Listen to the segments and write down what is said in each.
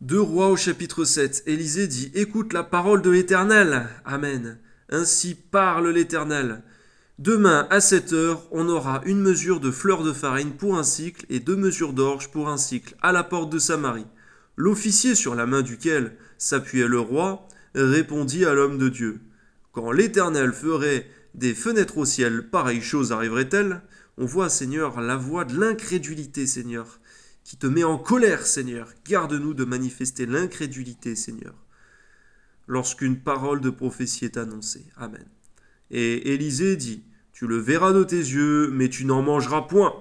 Deux Rois au chapitre 7, Élisée dit « Écoute la parole de l'Éternel. Amen. Ainsi parle l'Éternel. Demain, à 7 heures, on aura une mesure de fleur de farine pour un cycle et 2 mesures d'orge pour un cycle à la porte de Samarie. L'officier sur la main duquel s'appuyait le roi répondit à l'homme de Dieu. Quand l'Éternel ferait des fenêtres au ciel, pareille chose arriverait-elle? On voit, Seigneur, la voix de l'incrédulité, Seigneur, qui te met en colère, Seigneur. Garde-nous de manifester l'incrédulité, Seigneur, lorsqu'une parole de prophétie est annoncée. Amen. Et Élisée dit, tu le verras de tes yeux, mais tu n'en mangeras point.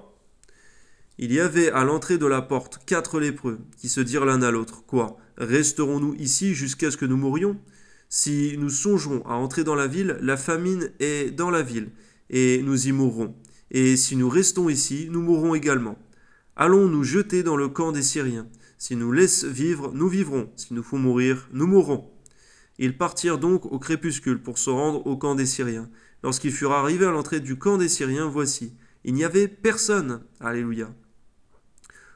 Il y avait à l'entrée de la porte 4 lépreux, qui se dirent l'un à l'autre, quoi, resterons-nous ici jusqu'à ce que nous mourions? Si nous songeons à entrer dans la ville, la famine est dans la ville, et nous y mourrons. Et si nous restons ici, nous mourrons également. Allons nous jeter dans le camp des Syriens. Si nous laissent vivre, nous vivrons. Si nous faut mourir, nous mourrons. Ils partirent donc au crépuscule pour se rendre au camp des Syriens. Lorsqu'ils furent arrivés à l'entrée du camp des Syriens, voici, il n'y avait personne. Alléluia.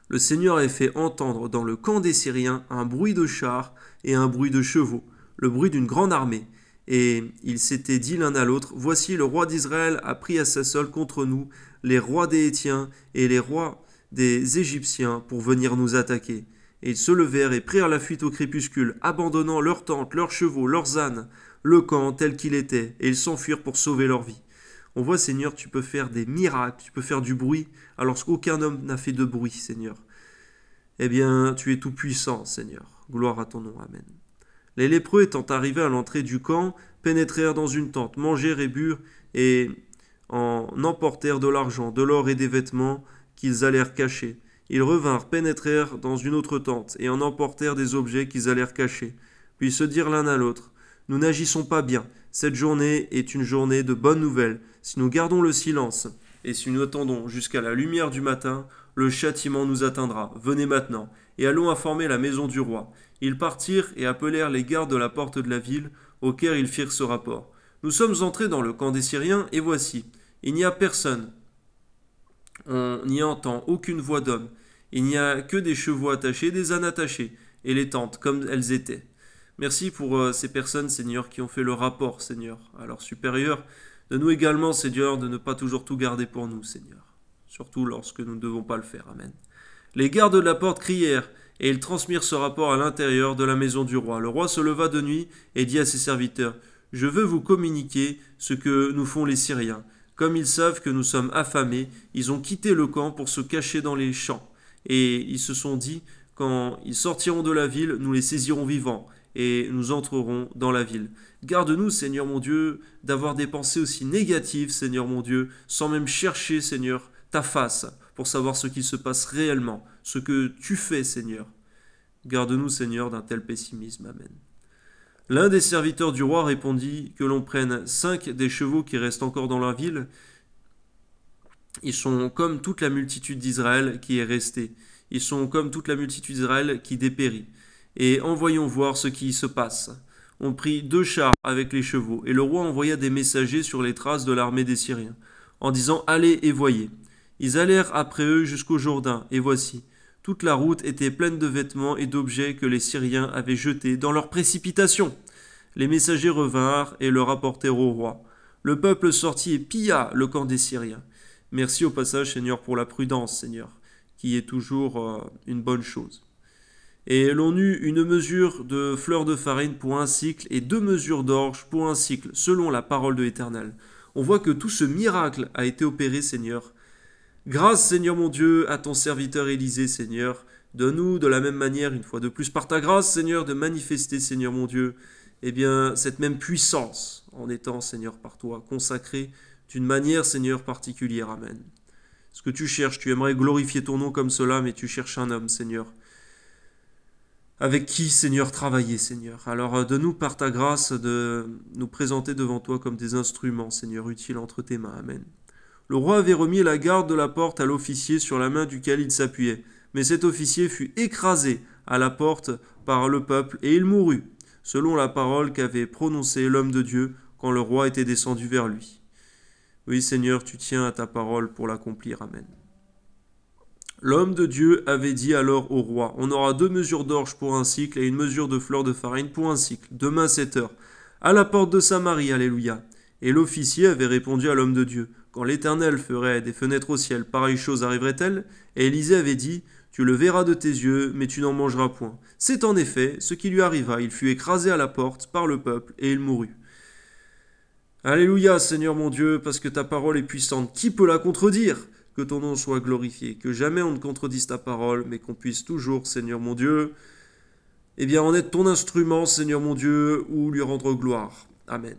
Le Seigneur avait fait entendre dans le camp des Syriens un bruit de chars et un bruit de chevaux, le bruit d'une grande armée. Et ils s'étaient dit l'un à l'autre, voici le roi d'Israël a pris à sa solde contre nous les rois des Hétiens et les rois des Égyptiens pour venir nous attaquer. Et ils se levèrent et prirent la fuite au crépuscule, abandonnant leurs tentes, leurs chevaux, leurs ânes, le camp tel qu'il était, et ils s'enfuirent pour sauver leur vie. On voit, Seigneur, tu peux faire des miracles, tu peux faire du bruit, alors qu'aucun homme n'a fait de bruit, Seigneur. Eh bien, tu es tout-puissant, Seigneur. Gloire à ton nom, Amen. Les lépreux étant arrivés à l'entrée du camp, pénétrèrent dans une tente, mangèrent et burent, et en emportèrent de l'argent, de l'or et des vêtements qu'ils allèrent cacher. Ils revinrent, pénétrèrent dans une autre tente, et en emportèrent des objets qu'ils allèrent cacher. Puis se dirent l'un à l'autre, nous n'agissons pas bien, cette journée est une journée de bonnes nouvelles. Si nous gardons le silence, et si nous attendons jusqu'à la lumière du matin, le châtiment nous atteindra. Venez maintenant, et allons informer la maison du roi. Ils partirent et appelèrent les gardes de la porte de la ville, auxquels ils firent ce rapport. Nous sommes entrés dans le camp des Syriens, et voici, il n'y a personne. On n'y entend aucune voix d'homme. Il n'y a que des chevaux attachés, des ânes attachés, et les tentes comme elles étaient. Merci pour ces personnes, Seigneur, qui ont fait le rapport, Seigneur, à leurs supérieurs. De nous également, Seigneur, de ne pas toujours tout garder pour nous, Seigneur. Surtout lorsque nous ne devons pas le faire. Amen. Les gardes de la porte crièrent, et ils transmirent ce rapport à l'intérieur de la maison du roi. Le roi se leva de nuit et dit à ses serviteurs, « Je veux vous communiquer ce que nous font les Syriens. Comme ils savent que nous sommes affamés, ils ont quitté le camp pour se cacher dans les champs. Et ils se sont dit, quand ils sortiront de la ville, nous les saisirons vivants, et nous entrerons dans la ville. Garde-nous, Seigneur mon Dieu, d'avoir des pensées aussi négatives, Seigneur mon Dieu, sans même chercher, Seigneur, ta face, pour savoir ce qui se passe réellement, ce que tu fais, Seigneur. Garde-nous, Seigneur, d'un tel pessimisme. Amen. L'un des serviteurs du roi répondit que l'on prenne 5 des chevaux qui restent encore dans la ville. Ils sont comme toute la multitude d'Israël qui est restée. Ils sont comme toute la multitude d'Israël qui dépérit. Et envoyons voir ce qui se passe. On prit 2 chars avec les chevaux, et le roi envoya des messagers sur les traces de l'armée des Syriens, en disant « Allez et voyez ». Ils allèrent après eux jusqu'au Jourdain, et voici, toute la route était pleine de vêtements et d'objets que les Syriens avaient jetés dans leur précipitation. Les messagers revinrent et le rapportèrent au roi. Le peuple sortit et pilla le camp des Syriens. Merci au passage, Seigneur, pour la prudence, Seigneur, qui est toujours une bonne chose. Et l'on eut une mesure de fleur de farine pour un cycle et 2 mesures d'orge pour un cycle, selon la parole de l'Éternel. On voit que tout ce miracle a été opéré, Seigneur. Grâce, Seigneur mon Dieu, à ton serviteur Élisée, Seigneur. Donne-nous de la même manière, une fois de plus, par ta grâce, Seigneur, de manifester, Seigneur mon Dieu, eh bien, cette même puissance, en étant, Seigneur, par toi, consacré d'une manière, Seigneur, particulière. Amen. Ce que tu cherches, tu aimerais glorifier ton nom comme cela, mais tu cherches un homme, Seigneur. Avec qui, Seigneur, travailler, Seigneur. Alors, donne-nous par ta grâce de nous présenter devant toi comme des instruments, Seigneur, utiles entre tes mains. Amen. Le roi avait remis la garde de la porte à l'officier sur la main duquel il s'appuyait. Mais cet officier fut écrasé à la porte par le peuple, et il mourut, selon la parole qu'avait prononcée l'homme de Dieu quand le roi était descendu vers lui. Oui, Seigneur, tu tiens à ta parole pour l'accomplir. Amen. L'homme de Dieu avait dit alors au roi, on aura 2 mesures d'orge pour un cycle et une mesure de fleur de farine pour un cycle, demain 7 heures, à la porte de Samarie, alléluia. Et l'officier avait répondu à l'homme de Dieu, quand l'Éternel ferait des fenêtres au ciel, pareille chose arriverait-elle? Et Élisée avait dit, tu le verras de tes yeux, mais tu n'en mangeras point. C'est en effet ce qui lui arriva, il fut écrasé à la porte par le peuple, et il mourut. Alléluia, Seigneur mon Dieu, parce que ta parole est puissante. Qui peut la contredire? Que ton nom soit glorifié, que jamais on ne contredise ta parole, mais qu'on puisse toujours, Seigneur mon Dieu, en être ton instrument, Seigneur mon Dieu, ou lui rendre gloire. Amen.